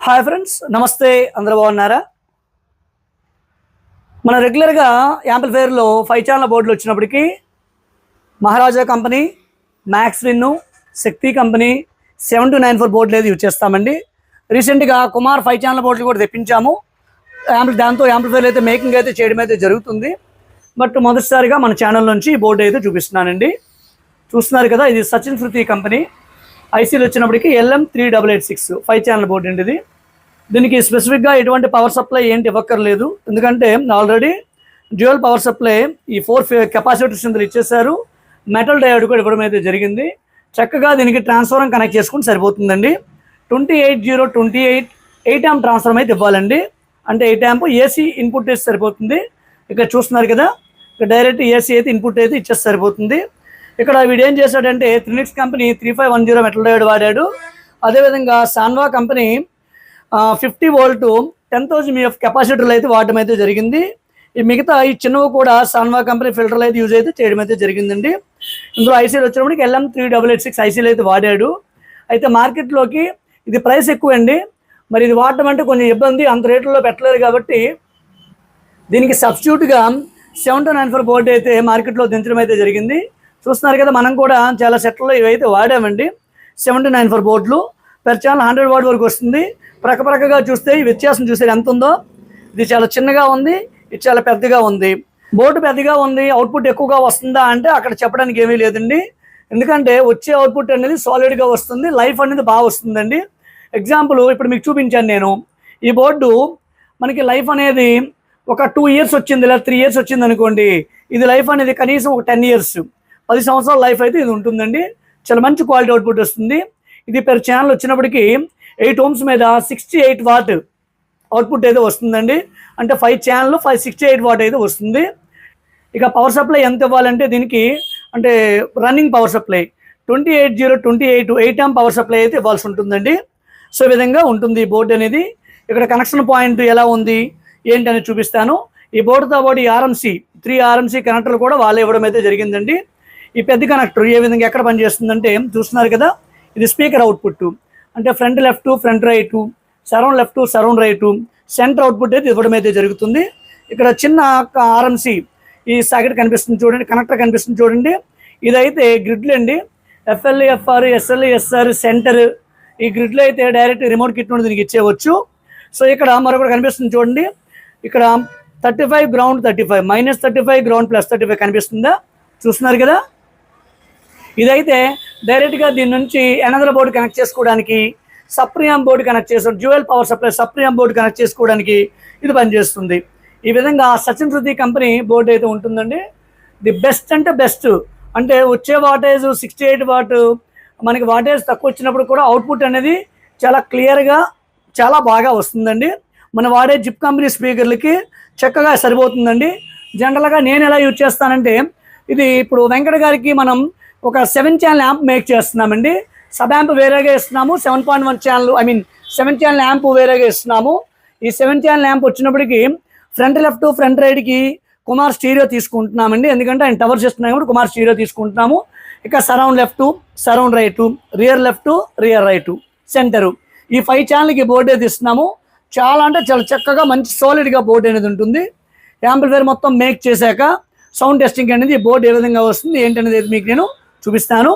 Hi friends, నమస్తే. అందరూ బాగున్నారా? మన రెగ్యులర్గా యాంప్లిఫైయర్లో 5 ఛానల్ బోర్డులు వచ్చినప్పటికీ మహారాజా కంపెనీ, మ్యాక్స్ విన్ను, శక్తి కంపెనీ 7294 బోర్డులు ఏది యూజ్ చేస్తామండి. రీసెంట్గా కుమార్ 5 ఛానల్ బోర్డులు కూడా తెప్పించాము. దాంతో యాంప్లిఫైయర్ అయితే మేకింగ్ అయితే చేయడం అయితే జరుగుతుంది. బట్ మొదటిసారిగా మన ఛానల్ నుంచి ఈ బోర్డు అయితే చూపిస్తున్నానండి. చూస్తున్నారు కదా, ఇది సచిన్ శృతి కంపెనీ. ఐసీలు వచ్చినప్పటికీ LM3886 5 ఛానల్ బోర్డు అండి. ఇది దీనికి స్పెసిఫిక్గా ఎటువంటి పవర్ సప్లై ఏంటి ఇవ్వక్కర్లేదు, ఎందుకంటే ఆల్రెడీ డ్యూయల్ పవర్ సప్లై ఈ 4 కెపాసిటర్స్ ఇందులో ఇచ్చేసారు. మెటల్ డయోడ్ కూడా ఇవ్వడం అయితే జరిగింది. చక్కగా దీనికి ట్రాన్స్ఫారం కనెక్ట్ చేసుకుని సరిపోతుందండి. 28028 8 ఆంప్ ట్రాన్స్ఫార్మర్ అయితే ఇవ్వాలండి. అంటే 8 ఆంప్ ఏసీ ఇన్పుట్ అయితే సరిపోతుంది. ఇక్కడ చూస్తున్నారు కదా, ఇక్కడ డైరెక్ట్ ఏసీ అయితే ఇన్పుట్ అయితే ఇచ్చేసి సరిపోతుంది. ఇక్కడ వీడు ఏం చేశాడంటే త్రినిక్స్ కంపెనీ 3510 మెటల్ డయోడ్ వాడాడు. అదేవిధంగా సాన్వా కంపెనీ 50 వోల్ట్ 10,000 mF కెపాసిటర్లు అయితే వాడడం అయితే జరిగింది. ఈ మిగతా ఈ చిన్నవి కూడా సాన్వా కంపెనీ ఫిల్టర్లు అయితే యూజ్ అయితే చేయడం అయితే జరిగిందండి. ఇందులో ఐసీలు వచ్చినప్పటికి LM3886 ఐసీలు అయితే వాడాడు. అయితే మార్కెట్లోకి ఇది ప్రైస్ ఎక్కువ అండి. మరి ఇది వాడటం అంటే కొంచెం ఇబ్బంది, అంత రేట్లలో పెట్టలేరు కాబట్టి దీనికి సబ్స్టిట్యూట్గా 7294 బోర్డు అయితే మార్కెట్లో దించడం అయితే జరిగింది. చూస్తున్నారు కదా, మనం కూడా చాలా సెట్లలో ఇవైతే వాడామండి. 7294 బోర్డులు పెర్ ఛానల్ 100 వాట్ వరకు వస్తుంది. ప్రక్కగా చూస్తే ఈ వ్యత్యాసం చూస్తే ఎంత ఉందో. ఇది చాలా చిన్నగా ఉంది, ఇది చాలా పెద్దగా ఉంది. బోర్డు పెద్దగా ఉంది, అవుట్పుట్ ఎక్కువగా వస్తుందా అంటే అక్కడ చెప్పడానికి ఏమీ లేదండి. ఎందుకంటే వచ్చే అవుట్పుట్ అనేది సాలిడ్గా వస్తుంది, లైఫ్ అనేది బాగా వస్తుందండి. ఎగ్జాంపుల్ ఇప్పుడు మీకు చూపించాను నేను. ఈ బోర్డు మనకి లైఫ్ అనేది ఒక 2 ఇయర్స్ వచ్చింది, లేదా 3 ఇయర్స్ వచ్చింది అనుకోండి. ఇది లైఫ్ అనేది కనీసం ఒక 10 ఇయర్స్ 10 సంవత్సరాల లైఫ్ అయితే ఇది ఉంటుందండి. చాలా మంచి క్వాలిటీ అవుట్పుట్ వస్తుంది. ఇది పెర్ ఛానల్ వచ్చినప్పటికీ 8 ohms మీద 68 వాట్ అవుట్పుట్ అయితే వస్తుందండి. అంటే 5 ఛానల్ 68 వాట్ అయితే వస్తుంది. ఇక పవర్ సప్లై ఎంత ఇవ్వాలంటే దీనికి అంటే running power supply 28028 8 amp power supply అయితే ఇవ్వాల్సి ఉంటుందండి. సో ఈ విధంగా ఉంటుంది ఈ బోర్డు అనేది. ఇక్కడ కనెక్షన్ పాయింట్ ఎలా ఉంది ఏంటని చూపిస్తాను. ఈ బోర్డుతో పాటు ఈ RMC 3 RMC కనెక్టర్లు కూడా వాళ్ళే ఇవ్వడం అయితే జరిగిందండి. ఈ పెద్ద కనెక్టర్ ఏ విధంగా ఎక్కడ పనిచేస్తుందంటే చూస్తున్నారు కదా, ఇది స్పీకర్ అవుట్పుట్. అంటే front left, front right, surround left, surround right, centre output అయితే ఇవ్వడం అయితే జరుగుతుంది. ఇక్కడ చిన్న RMC ఈ సాకెట్ కనిపిస్తుంది చూడండి, కనెక్టర్ కనిపిస్తుంది చూడండి. ఇదైతే గ్రిడ్లు అండి. FL/FR, SL/SR centre. ఈ గ్రిడ్లో అయితే డైరెక్ట్ రిమోట్ కిట్ నుండి దీనికి ఇచ్చేయవచ్చు. సో ఇక్కడ మరొకటి కనిపిస్తుంది చూడండి, ఇక్కడ 35 గ్రౌండ్ 35 -35 గ్రౌండ్ +35 కనిపిస్తుందా? చూస్తున్నారు కదా. ఇదైతే డైరెక్ట్గా దీని నుంచి ఎనదర్ బోర్డు కనెక్ట్ చేసుకోవడానికి, సప్రియాం బోర్డు కనెక్ట్ చేసుకోవడం, డ్యూయల్ పవర్ సప్లై సప్రియాం బోర్డు కనెక్ట్ చేసుకోవడానికి ఇది పనిచేస్తుంది. ఈ విధంగా సచిన్ శృతి కంపెనీ బోర్డు అయితే ఉంటుందండి. ది బెస్ట్ అంటే బెస్ట్. అంటే వచ్చే వాటేజ్ 68 వాట్, మనకి వాటేజ్ తక్కువ వచ్చినప్పుడు కూడా అవుట్పుట్ అనేది చాలా క్లియర్గా చాలా బాగా వస్తుందండి. మనం వాడే జిప్ కంపెనీ స్పీకర్లకి చక్కగా సరిపోతుందండి. జనరల్గా నేను ఎలా యూజ్ చేస్తానంటే, ఇది ఇప్పుడు వెంకట గారికి మనం ఒక 7 ఛానల్ యాంప్ మేక్ చేస్తున్నామండి. సబ్ యాంప్ వేరేగా ఇస్తున్నాము, 7.1 ఛానల్ 7 ఛానల్ యాంప్ వేరేగా ఇస్తున్నాము. ఈ 7 ఛానల్ యాంప్ వచ్చినప్పటికీ ఫ్రంట్ లెఫ్ట్, ఫ్రంట్ రైట్కి కుమార్ స్టీరియో తీసుకుంటున్నామండి. ఎందుకంటే ఆయన టవర్స్ ఇస్తున్నాయి కాబట్టి కుమార్ స్టీరియో తీసుకుంటున్నాము. ఇక surround left, surround right, rear left, rear right, centre, ఈ 5 ఛానల్కి బోర్డు అయితే ఇస్తున్నాము. చాలా అంటే చాలా చక్కగా మంచి సాలిడ్గా బోర్డు అనేది ఉంటుంది. యాంప్లిఫైయర్ మొత్తం మేక్ చేశాక సౌండ్ టెస్టింగ్ అనేది బోర్డు ఏ విధంగా వస్తుంది ఏంటనేది మీకు నేను చూపిస్తాను.